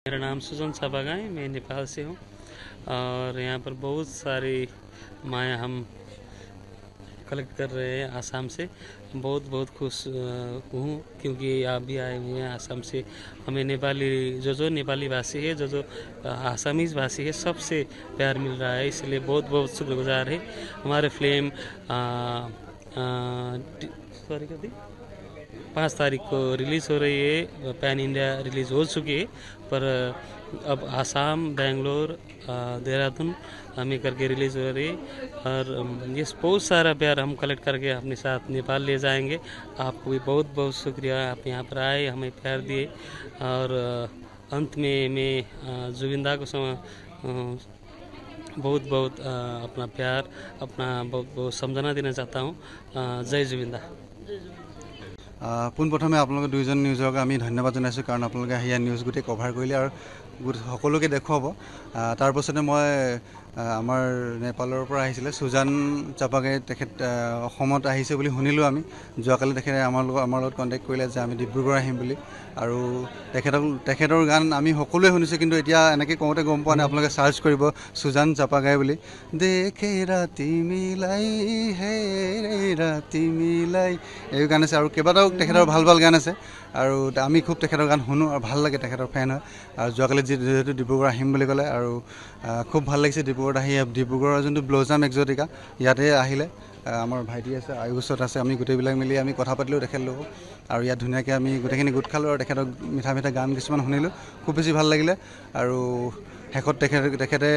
मेरा नाम सुजन चापागा है, मैं नेपाल से हूँ और यहाँ पर बहुत सारी माया हम कलेक्ट कर रहे हैं आसाम से। बहुत खुश हूँ क्योंकि आप भी आए हुए हैं आसाम से। हमें नेपाली जो नेपाली भाषी है, जो आसामीज भाषी है, सबसे प्यार मिल रहा है, इसलिए बहुत शुक्रगुजार है। हमारे फिल्म 5 तारीख को रिलीज़ हो रही है, पैन इंडिया रिलीज़ हो चुकी है, पर अब आसाम, बेंगलोर, देहरादून हमें करके रिलीज़ हो रही है और ये बहुत सारा प्यार हम कलेक्ट करके अपने साथ नेपाल ले जाएंगे। आपको भी बहुत शुक्रिया, आप यहाँ पर आए, हमें प्यार दिए। और अंत में मैं जुबिंदा को बहुत अपना प्यार, अपना बहुत समझना देना चाहता हूँ। जय जुबिंदा। পোনপ্ৰথমে আপোনালোকে দুইজন নিউজক আমি ধন্যবাদ জনাইছোঁ, কাৰণ আপোনালোকে সেয়া নিউজ গোটেই কভাৰ কৰিলে আৰু সকলোকে দেখুৱাব। তাৰ পাছতে মই আমাৰ নেপালৰ পৰা আহিছিলে সুজান চাপাগাই, তেখেত অসমত আহিছে বুলি শুনিলোঁ আমি। যোৱাকালি তেখেতে আমাৰ লগত কণ্টেক্ট কৰিলে যে আমি ডিব্ৰুগড় আহিম বুলি, আৰু তেখেতৰ গান আমি সকলোৱে শুনিছোঁ, কিন্তু এতিয়া এনেকৈ কওঁতে গম পোৱা নাই। আপোনালোকে চাৰ্চ কৰিব সুজান চাপাগাই বুলি। দেখে ৰাতি মিলাই হে ৰাতি মিলাই, এই গান আছে আৰু কেইবাটাও তেখেতৰ ভাল গান আছে, আৰু আমি খুব তেখেতৰ গান শুনো আৰু ভাল লাগে, তেখেতৰ ফেন হয়। আৰু যোৱাকালি যিহেতু ডিব্ৰুগড় আহিম বুলি ক'লে, আৰু খুব ভাল লাগিছে ডিব্ৰুগড়ত আহি। ডিব্ৰুগড়ৰ যোনটো ব্লজাম এক্সটিকা, ইয়াতে আহিলে। আমাৰ ভাইটি আছে, আয়ুষত আছে, আমি গোটেইবিলাক মিলি আমি কথা পাতিলোঁ তেখেতৰ লগত, আৰু ইয়াত ধুনীয়াকৈ আমি গোটেইখিনি গোট খালোঁ আৰু তেখেতক মিঠা গান কিছুমান শুনিলোঁ, খুব বেছি ভাল লাগিলে। আৰু শেষত তেখেতে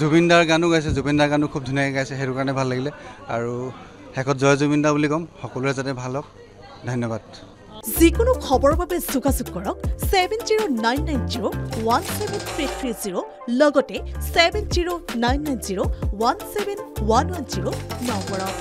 জুবিনদাৰ গানো গাইছে, জুবিনদাৰ গানো খুব ধুনীয়াকৈ গাইছে, সেইটো কাৰণে ভাল লাগিলে। আৰু শেষত জয় জুবিনদা বুলি ক'ম, সকলোৰে যাতে ভাল হওক। ধন্যবাদ। যিকোনো খবৰৰ বাবে যোগাযোগ কৰক 7099017330 লগতে 7099017110 নম্বৰত।